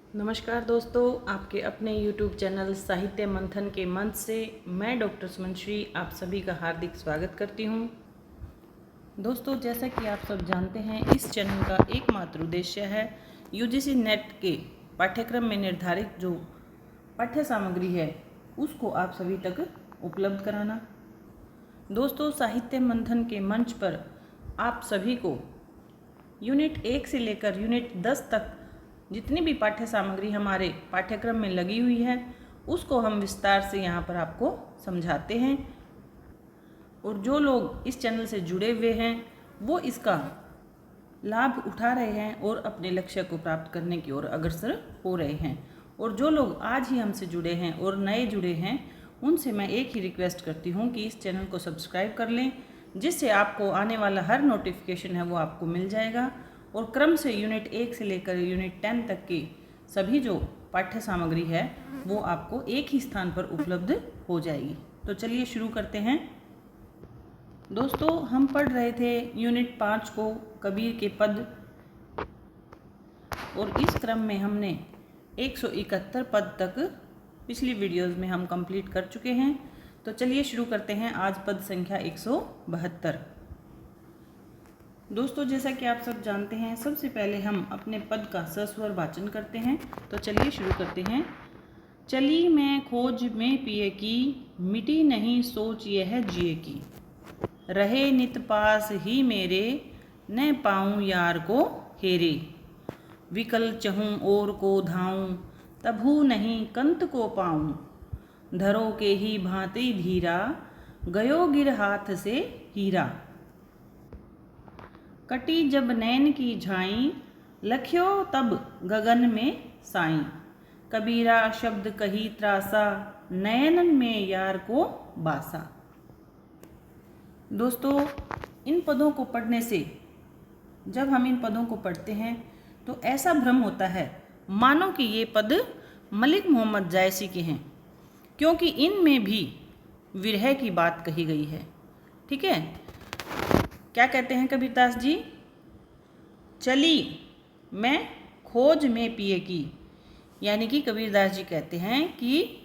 नमस्कार दोस्तों, आपके अपने YouTube चैनल साहित्य मंथन के मंच से मैं डॉक्टर सुमन श्री आप सभी का हार्दिक स्वागत करती हूँ। दोस्तों, जैसा कि आप सब जानते हैं, इस चैनल का एकमात्र उद्देश्य है UGC नेट के पाठ्यक्रम में निर्धारित जो पाठ्य सामग्री है उसको आप सभी तक उपलब्ध कराना। दोस्तों, साहित्य मंथन के मंच पर आप सभी को यूनिट 1 से लेकर यूनिट 10 तक जितनी भी पाठ्य सामग्री हमारे पाठ्यक्रम में लगी हुई है उसको हम विस्तार से यहाँ पर आपको समझाते हैं, और जो लोग इस चैनल से जुड़े हुए हैं वो इसका लाभ उठा रहे हैं और अपने लक्ष्य को प्राप्त करने की ओर अग्रसर हो रहे हैं। और जो लोग आज ही हमसे जुड़े हैं और नए जुड़े हैं उनसे मैं एक ही रिक्वेस्ट करती हूँ कि इस चैनल को सब्सक्राइब कर लें, जिससे आपको आने वाला हर नोटिफिकेशन है वो आपको मिल जाएगा। और क्रम से यूनिट 1 से लेकर यूनिट 10 तक की सभी जो पाठ्य सामग्री है वो आपको एक ही स्थान पर उपलब्ध हो जाएगी। तो चलिए शुरू करते हैं। दोस्तों, हम पढ़ रहे थे यूनिट 5 को, कबीर के पद, और इस क्रम में हमने 171 पद तक पिछली वीडियोस में हम कंप्लीट कर चुके हैं। तो चलिए शुरू करते हैं आज पद संख्या 172। दोस्तों, जैसा कि आप सब जानते हैं, सबसे पहले हम अपने पद का सस्वर वाचन करते हैं। तो चलिए शुरू करते हैं। चली मैं खोज में पिए की, मिटी नहीं सोच यह जिए की, रहे नित पास ही मेरे, न पाऊँ यार को हेरे, विकल चहूँ और को धाऊँ, तभू नहीं कंत को पाऊँ, धरो के ही भांति धीरा, गयो गिर हाथ से हीरा, कटी जब नैन की झाई, लख्यो तब गगन में साई, कबीरा शब्द कही त्रासा, नयनन में यार को बासा। दोस्तों, इन पदों को पढ़ने से, जब हम इन पदों को पढ़ते हैं तो ऐसा भ्रम होता है मानो कि ये पद मलिक मोहम्मद जायसी के हैं, क्योंकि इनमें भी विरह की बात कही गई है। ठीक है, क्या कहते हैं कबीरदास जी? चली मैं खोज में पिए की, यानी कि कबीरदास जी कहते हैं कि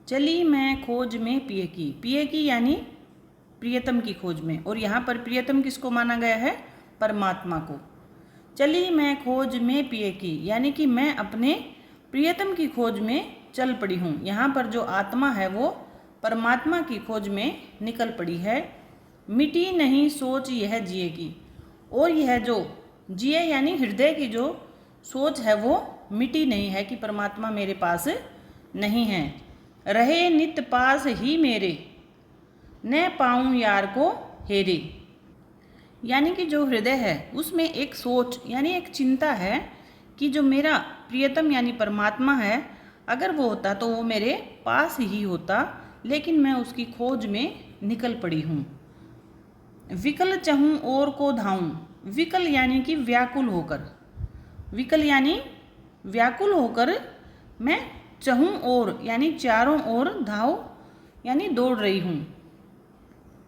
चली मैं खोज में पिए की, पिए की यानी प्रियतम की खोज में, और यहाँ पर प्रियतम किसको माना गया है? परमात्मा को। चली मैं खोज में पिए की यानी कि मैं अपने प्रियतम की खोज में चल पड़ी हूँ। यहाँ पर जो आत्मा है वो परमात्मा की खोज में निकल पड़ी है। मिटी नहीं सोच यह जिए की, और यह जो जिए यानी हृदय की जो सोच है वो मिटी नहीं है कि परमात्मा मेरे पास नहीं है। रहे नित पास ही मेरे, न पाऊँ यार को हेरे, यानी कि जो हृदय है उसमें एक सोच यानी एक चिंता है कि जो मेरा प्रियतम यानी परमात्मा है, अगर वो होता तो वो मेरे पास ही होता, लेकिन मैं उसकी खोज में निकल पड़ी हूँ। विकल चहूँ और को धाऊँ, विकल यानी कि व्याकुल होकर, विकल यानी व्याकुल होकर मैं चहूँ और यानी चारों ओर धाव यानी दौड़ रही हूँ।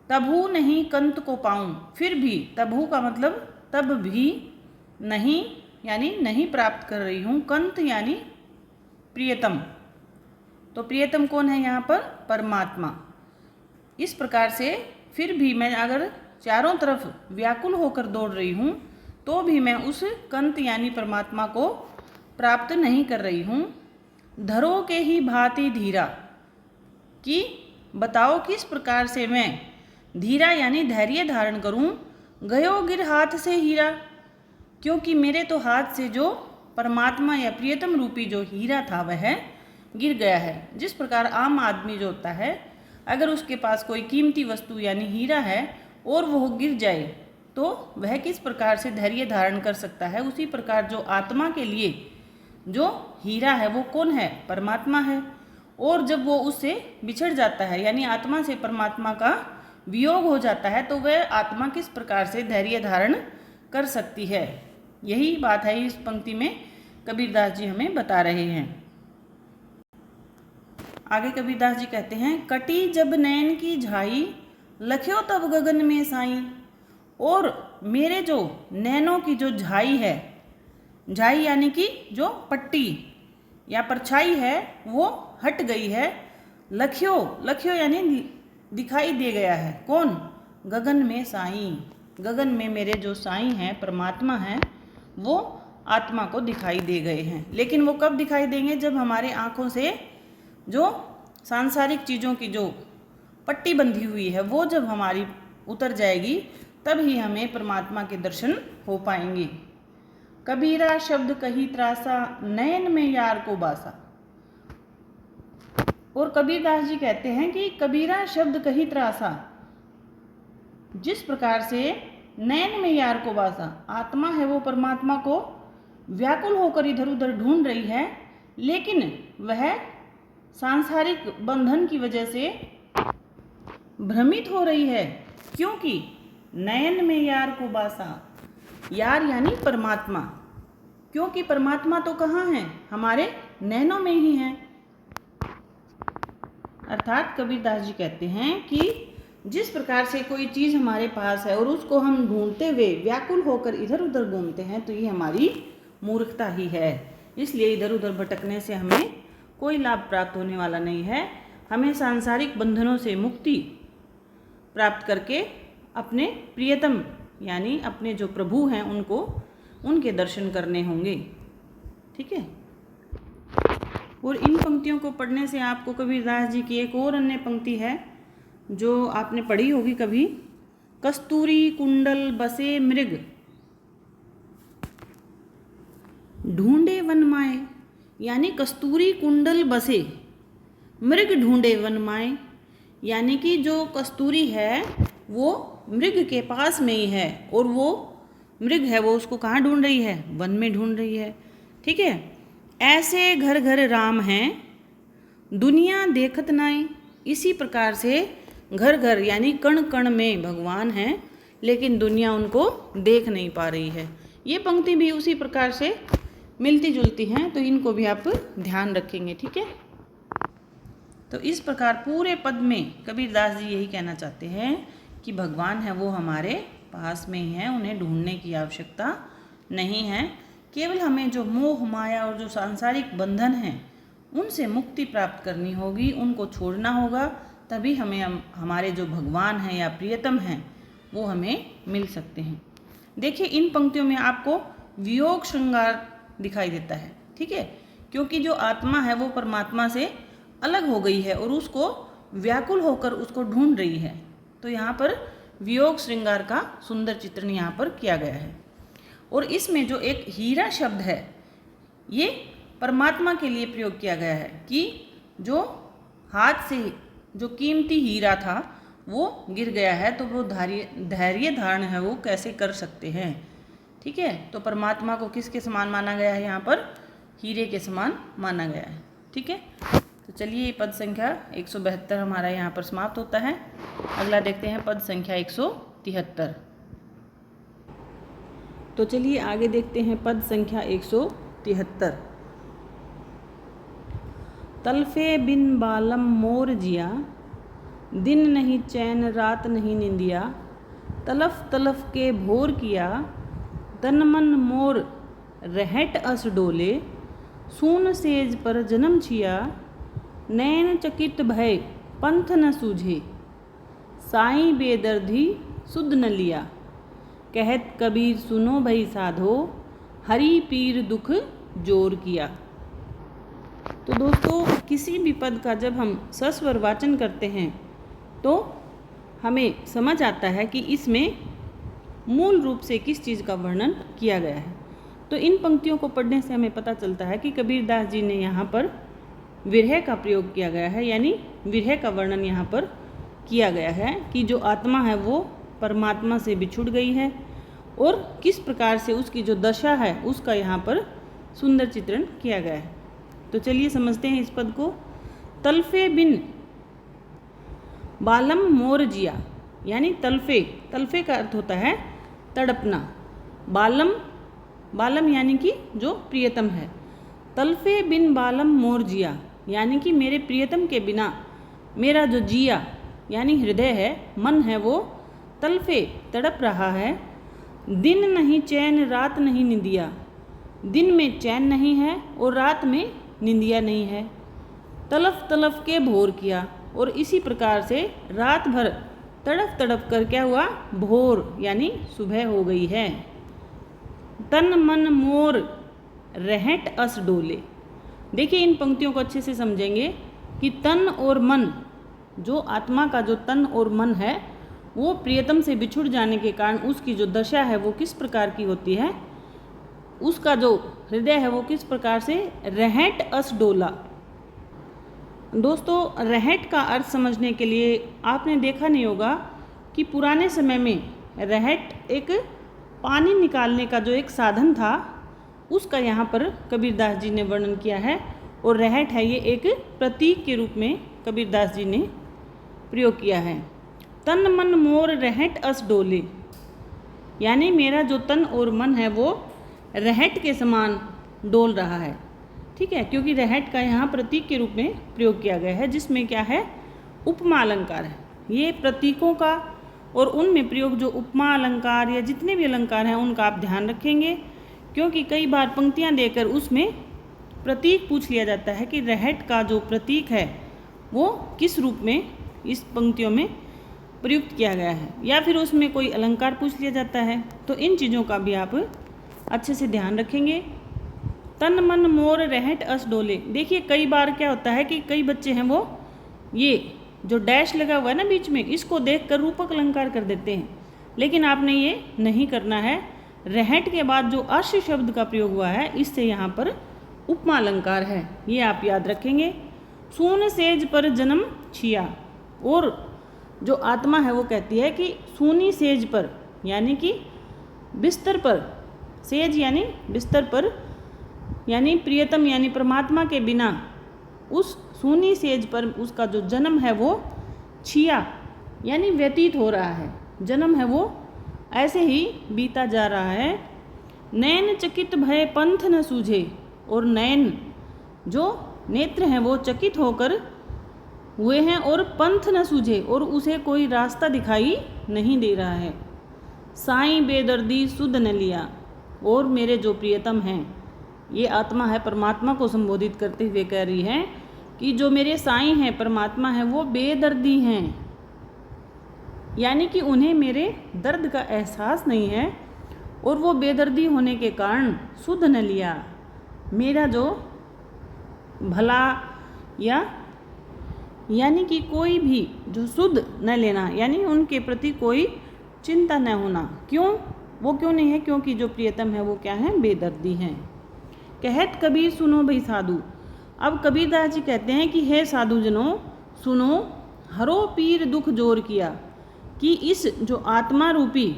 तभू नहीं कंत को पाऊँ, फिर भी, तभू का मतलब तब भी, नहीं यानी नहीं प्राप्त कर रही हूँ, कंत यानी प्रियतम। तो प्रियतम कौन है यहाँ पर? परमात्मा। इस प्रकार से फिर भी मैं अगर चारों तरफ व्याकुल होकर दौड़ रही हूँ तो भी मैं उस कंत यानी परमात्मा को प्राप्त नहीं कर रही हूँ। धरो के ही भांति धीरा, कि बताओ किस प्रकार से मैं धीरा यानी धैर्य धारण करूं। गयो गिर हाथ से हीरा, क्योंकि मेरे तो हाथ से जो परमात्मा या प्रियतम रूपी जो हीरा था वह गिर गया है। जिस प्रकार आम आदमी जो होता है, अगर उसके पास कोई कीमती वस्तु यानी हीरा है और वह गिर जाए तो वह किस प्रकार से धैर्य धारण कर सकता है, उसी प्रकार जो आत्मा के लिए जो हीरा है वो कौन है? परमात्मा है। और जब वो उससे बिछड़ जाता है यानी आत्मा से परमात्मा का वियोग हो जाता है तो वह आत्मा किस प्रकार से धैर्य धारण कर सकती है। यही बात है इस पंक्ति में कबीरदास जी हमें बता रहे हैं। आगे कबीरदास जी कहते हैं, कटी जब नैन की झाई, लख्यो तब गगन में साई, और मेरे जो नैनों की जो झाई है झाई यानी कि जो पट्टी या परछाई है वो हट गई है। लख्यो, लख्यो यानी दिखाई दे गया है। कौन? गगन में साईं, गगन में मेरे जो साईं हैं, परमात्मा हैं, वो आत्मा को दिखाई दे गए हैं। लेकिन वो कब दिखाई देंगे? जब हमारे आँखों से जो सांसारिक चीज़ों की जो पट्टी बंधी हुई है वो जब हमारी उतर जाएगी, तब ही हमें परमात्मा के दर्शन हो पाएंगे। कबीरा शब्द कही त्रासा, नयन में यार को बासा। और कबीरदास जी कहते हैं कि कबीरा शब्द कही त्रासा, जिस प्रकार से नयन में यार को बासा, आत्मा है वो परमात्मा को व्याकुल होकर इधर उधर ढूंढ रही है, लेकिन वह सांसारिक बंधन की वजह से भ्रमित हो रही है। क्योंकि नयन में यार को बासा, यार यानी परमात्मा, क्योंकि परमात्मा तो कहाँ है? हमारे नैनों में ही है। अर्थात कबीरदास जी कहते हैं कि जिस प्रकार से कोई चीज़ हमारे पास है और उसको हम ढूंढते हुए व्याकुल होकर इधर उधर घूमते हैं, तो ये हमारी मूर्खता ही है। इसलिए इधर उधर भटकने से हमें कोई लाभ प्राप्त होने वाला नहीं है। हमें सांसारिक बंधनों से मुक्ति प्राप्त करके अपने प्रियतम यानी अपने जो प्रभु हैं उनको उनके दर्शन करने होंगे। ठीक है। और इन पंक्तियों को पढ़ने से आपको कबीरदास जी की एक और अन्य पंक्ति है जो आपने पढ़ी होगी कभी। कस्तूरी कुंडल बसे मृग, ढूंढे वन माए, यानी कस्तूरी कुंडल बसे मृग ढूंढे वन माए, यानी कि जो कस्तूरी है वो मृग के पास में ही है, और वो मृग है वो उसको कहाँ ढूंढ रही है? वन में ढूंढ रही है। ठीक है। ऐसे घर घर राम हैं, दुनिया देखत नाई। इसी प्रकार से घर घर यानी कण कण में भगवान हैं, लेकिन दुनिया उनको देख नहीं पा रही है। ये पंक्ति भी उसी प्रकार से मिलती जुलती हैं, तो इनको भी आप ध्यान रखेंगे। ठीक है। तो इस प्रकार पूरे पद में कबीरदास जी यही कहना चाहते हैं कि भगवान है वो हमारे पास में ही है, उन्हें ढूंढने की आवश्यकता नहीं है। केवल हमें जो मोह माया और जो सांसारिक बंधन हैं उनसे मुक्ति प्राप्त करनी होगी, उनको छोड़ना होगा, तभी हमें हमारे जो भगवान हैं या प्रियतम हैं वो हमें मिल सकते हैं। देखिए इन पंक्तियों में आपको वियोग श्रृंगार दिखाई देता है। ठीक है। क्योंकि जो आत्मा है वो परमात्मा से अलग हो गई है और उसको व्याकुल होकर उसको ढूंढ रही है। तो यहाँ पर वियोग श्रृंगार का सुंदर चित्रण यहाँ पर किया गया है। और इसमें जो एक हीरा शब्द है ये परमात्मा के लिए प्रयोग किया गया है कि जो हाथ से जो कीमती हीरा था वो गिर गया है, तो वो धैर्य धारण है वो कैसे कर सकते हैं। ठीक है। तो परमात्मा को किसके समान माना गया है? यहाँ पर हीरे के समान माना गया है। ठीक है। तो चलिए पद संख्या 172 हमारा यहाँ पर समाप्त होता है। अगला देखते हैं पद संख्या 173। तो चलिए आगे देखते हैं पद संख्या 173। तलफे बिन बालम मोर जिया, दिन नहीं चैन रात नहीं निंदिया, तलफ तलफ के भोर किया, तन मन मोर रहट अस डोले, सून सेज पर जन्म छिया, नैन चकित भय पंथ न सूझे, साईं बेदर्दी सुध न लिया, कहत कबीर सुनो भई साधो, हरि पीर दुख जोर किया। तो दोस्तों किसी भी पद का जब हम सस्वर वाचन करते हैं तो हमें समझ आता है कि इसमें मूल रूप से किस चीज़ का वर्णन किया गया है। तो इन पंक्तियों को पढ़ने से हमें पता चलता है कि कबीरदास जी ने यहाँ पर विरह का प्रयोग किया गया है, यानी विरह का वर्णन यहाँ पर किया गया है कि जो आत्मा है वो परमात्मा से बिछुड़ गई है और किस प्रकार से उसकी जो दशा है उसका यहाँ पर सुंदर चित्रण किया गया है। तो चलिए समझते हैं इस पद को। तलफे बिन बालम मोर जिया, यानी तलफे, तलफे का अर्थ होता है तड़पना। बालम, बालम यानी कि जो प्रियतम है। तलफे बिन बालम मोर जिया, यानी कि मेरे प्रियतम के बिना मेरा जो जिया यानी हृदय है, मन है, वो तलफे तड़प रहा है। दिन नहीं चैन रात नहीं निंदिया, दिन में चैन नहीं है और रात में निंदिया नहीं है। तड़फ तड़फ के भोर किया, और इसी प्रकार से रात भर तड़फ तड़फ कर क्या हुआ, भोर यानी सुबह हो गई है। तन मन मोर रहट अस डोले। देखिए इन पंक्तियों को अच्छे से समझेंगे कि तन और मन, जो आत्मा का जो तन और मन है वो प्रियतम से बिछुड़ जाने के कारण उसकी जो दशा है वो किस प्रकार की होती है, उसका जो हृदय है वो किस प्रकार से रहट अस डोला। दोस्तों रहट का अर्थ समझने के लिए आपने देखा नहीं होगा कि पुराने समय में रहट एक पानी निकालने का जो एक साधन था उसका यहाँ पर कबीरदास जी ने वर्णन किया है। और रहट है ये एक प्रतीक के रूप में कबीरदास जी ने प्रयोग किया है। तन मन मोर रहट अस डोले, यानी मेरा जो तन और मन है वो रहट के समान डोल रहा है। ठीक है, क्योंकि रहट का यहाँ प्रतीक के रूप में प्रयोग किया गया है, जिसमें क्या है, उपमा अलंकार है। ये प्रतीकों का और उनमें प्रयोग जो उपमा अलंकार या जितने भी अलंकार हैं उनका आप ध्यान रखेंगे, क्योंकि कई बार पंक्तियाँ देकर उसमें प्रतीक पूछ लिया जाता है कि रहट का जो प्रतीक है वो किस रूप में इस पंक्तियों में प्रयुक्त किया गया है, या फिर उसमें कोई अलंकार पूछ लिया जाता है। तो इन चीज़ों का भी आप अच्छे से ध्यान रखेंगे। तन मन मोर रहट अस डोले। देखिए कई बार क्या होता है कि कई बच्चे हैं वो ये जो डैश लगा हुआ है ना बीच में, इसको देखकर रूपक अलंकार कर देते हैं, लेकिन आपने ये नहीं करना है। रहट के बाद जो अश शब्द का प्रयोग हुआ है इससे यहाँ पर उपमा अलंकार है, ये आप याद रखेंगे। सून सेज पर जन्म छिया, और जो आत्मा है वो कहती है कि सूनी सेज पर यानी कि बिस्तर पर, सेज यानी बिस्तर पर, यानी प्रियतम यानी परमात्मा के बिना उस सूनी सेज पर उसका जो जन्म है वो छिया यानी व्यतीत हो रहा है, जन्म है वो ऐसे ही बीता जा रहा है। नैन चकित भय पंथ न सूझे, और नैन जो नेत्र हैं वो चकित होकर हुए हैं और पंथ न सूझे, और उसे कोई रास्ता दिखाई नहीं दे रहा है। साईं बेदर्दी सुध न लिया, और मेरे जो प्रियतम हैं, ये आत्मा है परमात्मा को संबोधित करते हुए कह रही है कि जो मेरे साईं हैं परमात्मा हैं वो बेदर्दी हैं, यानी कि उन्हें मेरे दर्द का एहसास नहीं है, और वो बेदर्दी होने के कारण सुध न लिया, मेरा जो भला या यानी कि कोई भी जो सुध न लेना, यानी उनके प्रति कोई चिंता न होना। क्यों, वो क्यों नहीं है, क्योंकि जो प्रियतम है वो क्या है, बेदर्दी हैं। कहत कबीर सुनो भई साधु। अब कबीरदास जी कहते हैं कि हे साधु जनों सुनो, हरो पीर दुख जोर किया, कि इस जो आत्मा रूपी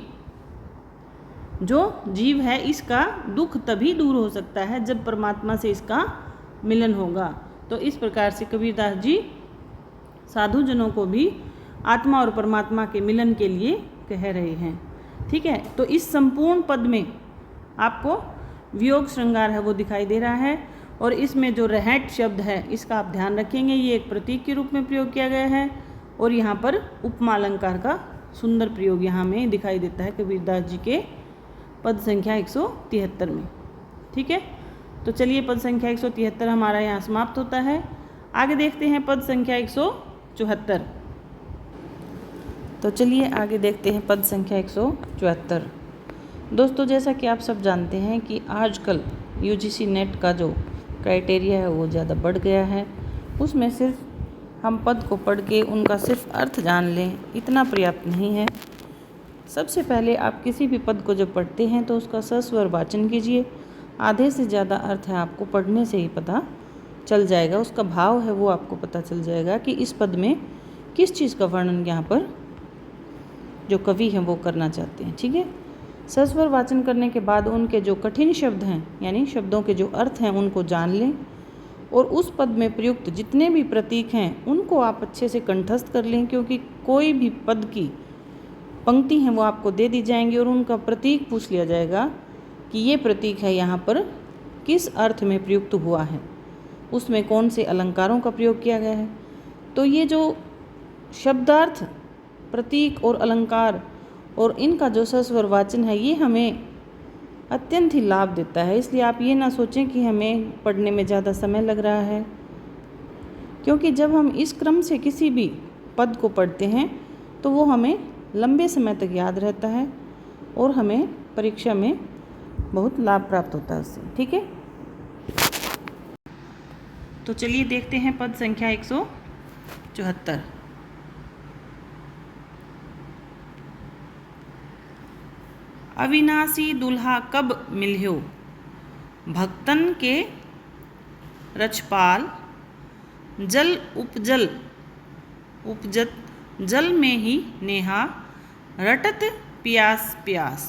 जो जीव है इसका दुख तभी दूर हो सकता है जब परमात्मा से इसका मिलन होगा। तो इस प्रकार से कबीरदास जी साधु जनों को भी आत्मा और परमात्मा के मिलन के लिए कह रहे हैं। ठीक है, तो इस संपूर्ण पद में आपको वियोग श्रृंगार है वो दिखाई दे रहा है, और इसमें जो रहट शब्द है इसका आप ध्यान रखेंगे, ये एक प्रतीक के रूप में प्रयोग किया गया है, और यहाँ पर उपमा अलंकार का सुंदर प्रयोग यहाँ में दिखाई देता है कबीरदास जी के पद संख्या 173 में। ठीक है, तो चलिए पद संख्या 173 हमारा यहाँ समाप्त होता है। आगे देखते हैं पद संख्या 174। तो चलिए आगे देखते हैं पद संख्या 174। दोस्तों जैसा कि आप सब जानते हैं कि आजकल यूजीसी नेट का जो क्राइटेरिया है वो ज़्यादा बढ़ गया है, उसमें सिर्फ हम पद को पढ़ के उनका सिर्फ अर्थ जान लें इतना पर्याप्त नहीं है। सबसे पहले आप किसी भी पद को जब पढ़ते हैं तो उसका सस्वर वाचन कीजिए। आधे से ज़्यादा अर्थ है आपको पढ़ने से ही पता चल जाएगा, उसका भाव है वो आपको पता चल जाएगा कि इस पद में किस चीज़ का वर्णन यहाँ पर जो कवि हैं वो करना चाहते हैं। ठीक है, सस्वर वाचन करने के बाद उनके जो कठिन शब्द हैं यानी शब्दों के जो अर्थ हैं उनको जान लें, और उस पद में प्रयुक्त जितने भी प्रतीक हैं उनको आप अच्छे से कंठस्थ कर लें, क्योंकि कोई भी पद की पंक्ति हैं वो आपको दे दी जाएंगी और उनका प्रतीक पूछ लिया जाएगा कि ये प्रतीक है यहाँ पर किस अर्थ में प्रयुक्त हुआ है, उसमें कौन से अलंकारों का प्रयोग किया गया है। तो ये जो शब्दार्थ, प्रतीक और अलंकार और इनका जो सस्वर वाचन है ये हमें अत्यंत ही लाभ देता है। इसलिए आप ये ना सोचें कि हमें पढ़ने में ज़्यादा समय लग रहा है, क्योंकि जब हम इस क्रम से किसी भी पद को पढ़ते हैं तो वो हमें लंबे समय तक याद रहता है और हमें परीक्षा में बहुत लाभ प्राप्त होता है उससे। ठीक है, तो चलिए देखते हैं पद संख्या 174। अविनाशी दुल्हा कब मिल्यो, भक्तन के रछपाल, जल उपजत जल में ही नेहा, रटत प्यास प्यास।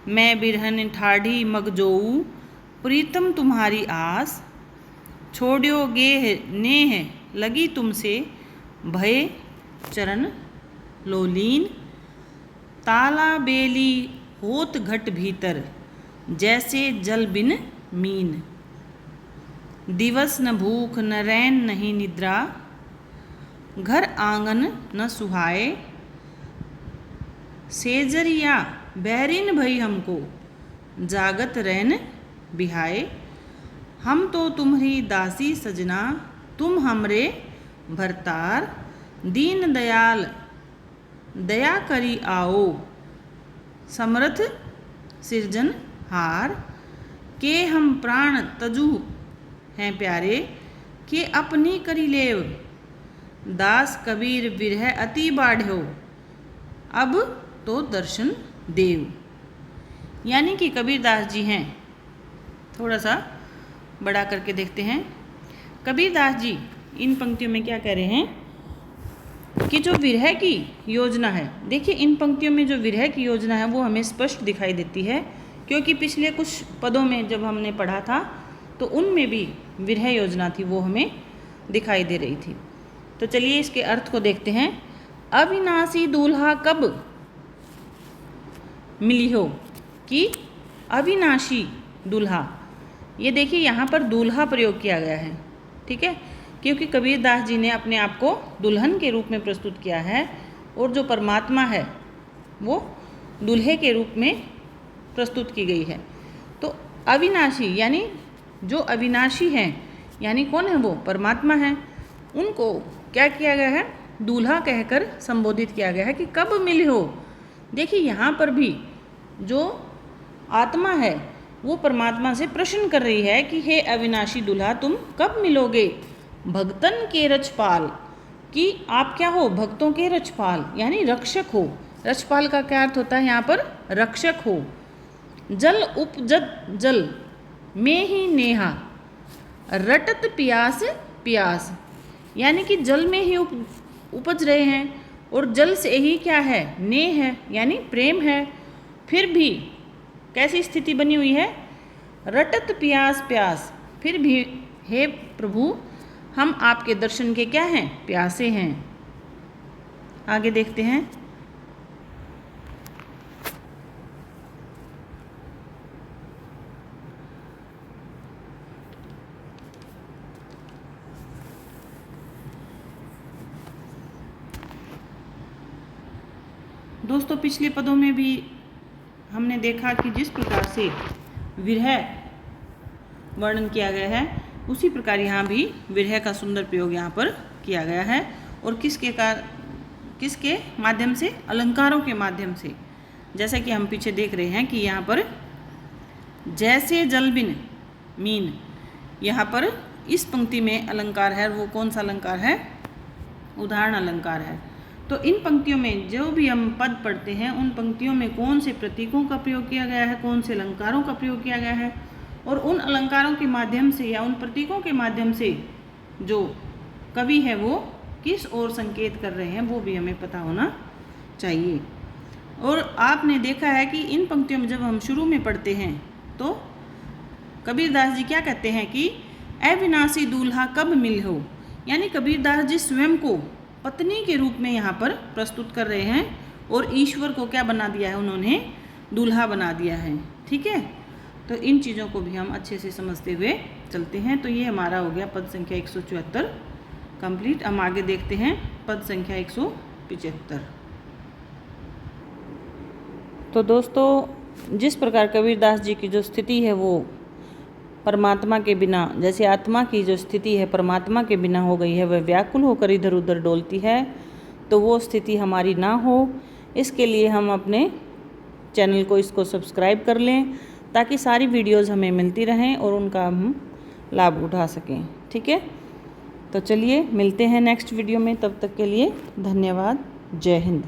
मैं बिरहन ठाढ़ी मगजोऊ, प्रीतम तुम्हारी आस, छोड़्यो गेह नेह लगी तुमसे, भय चरण लोलीन। ताला बेली होत घट भीतर, जैसे जल बिन मीन। दिवस न भूख न रैन नहीं निद्रा, घर आंगन न सुहाए। सेजरिया बैरिन भई हमको, जागत रैन बिहाए। हम तो तुम्हारी दासी सजना, तुम हमरे भरतार। दीन दयाल दया करी आओ, समर्थ सिरजन हार। के हम प्राण तजू हैं प्यारे, के अपनी करी लेव। दास कबीर विरह अति बाढ़ो, अब तो दर्शन देव। यानी कि कबीर दास जी हैं। थोड़ा सा बड़ा करके देखते हैं। कबीर दास जी इन पंक्तियों में क्या कह रहे हैं कि जो विरह की योजना है, देखिए इन पंक्तियों में जो विरह की योजना है वो हमें स्पष्ट दिखाई देती है, क्योंकि पिछले कुछ पदों में जब हमने पढ़ा था तो उनमें भी विरह योजना थी, वो हमें दिखाई दे रही थी। तो चलिए इसके अर्थ को देखते हैं। अविनाशी दूल्हा कब मिली हो, कि अविनाशी दूल्हा, ये देखिए यहाँ पर दूल्हा प्रयोग किया गया है। ठीक है, क्योंकि कबीर दास जी ने अपने आप को दुल्हन के रूप में प्रस्तुत किया है और जो परमात्मा है वो दूल्हे के रूप में प्रस्तुत की गई है। तो अविनाशी यानी जो अविनाशी हैं, यानी कौन है वो, परमात्मा है। उनको क्या किया गया है, दूल्हा कहकर संबोधित किया गया है कि कब मिले हो। देखिए यहाँ पर भी जो आत्मा है वो परमात्मा से प्रश्न कर रही है कि हे अविनाशी दूल्हा, तुम कब मिलोगे। भक्तन के रछपाल, कि आप क्या हो, भक्तों के रछपाल यानी रक्षक हो। रछपाल का क्या अर्थ होता है यहाँ पर, रक्षक हो। जल उपजत जल में ही नेहा, रटत प्यास प्यास, यानी कि जल में ही उपज रहे हैं और जल से ही क्या है, नेह है यानी प्रेम है। फिर भी कैसी स्थिति बनी हुई है, रटत प्यास प्यास, फिर भी हे प्रभु हम आपके दर्शन के क्या हैं, प्यासे हैं। आगे देखते हैं। दोस्तों पिछले पदों में भी हमने देखा कि जिस प्रकार से विरह वर्णन किया गया है उसी प्रकार यहाँ भी विरह का सुंदर प्रयोग यहाँ पर किया गया है। और किसके माध्यम से, अलंकारों के माध्यम से। जैसा कि हम पीछे देख रहे हैं कि यहाँ पर जैसे जल बिन मीन, यहाँ पर इस पंक्ति में अलंकार है, वो कौन सा अलंकार है, उदाहरण अलंकार है। तो इन पंक्तियों में जो भी हम पद पढ़ते हैं उन पंक्तियों में कौन से प्रतीकों का प्रयोग किया गया है, कौन से अलंकारों का प्रयोग किया गया है, और उन अलंकारों के माध्यम से या उन प्रतीकों के माध्यम से जो कवि है वो किस ओर संकेत कर रहे हैं वो भी हमें पता होना चाहिए। और आपने देखा है कि इन पंक्तियों में जब हम शुरू में पढ़ते हैं तो कबीर दास जी क्या कहते हैं कि अविनाशी दूल्हा कब मिल हो, यानी कबीर दास जी स्वयं को पत्नी के रूप में यहाँ पर प्रस्तुत कर रहे हैं और ईश्वर को क्या बना दिया है, उन्होंने दूल्हा बना दिया है। ठीक है, तो इन चीज़ों को भी हम अच्छे से समझते हुए चलते हैं। तो ये हमारा हो गया पद संख्या 174 कंप्लीट। हम आगे देखते हैं पद संख्या 175। तो दोस्तों जिस प्रकार कबीरदास जी की जो स्थिति है वो परमात्मा के बिना, जैसे आत्मा की जो स्थिति है परमात्मा के बिना हो गई है, वह व्याकुल होकर इधर उधर डोलती है, तो वो स्थिति हमारी ना हो, इसके लिए हम अपने चैनल को इसको सब्सक्राइब कर लें ताकि सारी वीडियोज़ हमें मिलती रहें और उनका हम लाभ उठा सकें। ठीक है, तो चलिए मिलते हैं नेक्स्ट वीडियो में, तब तक के लिए धन्यवाद। जय हिंद।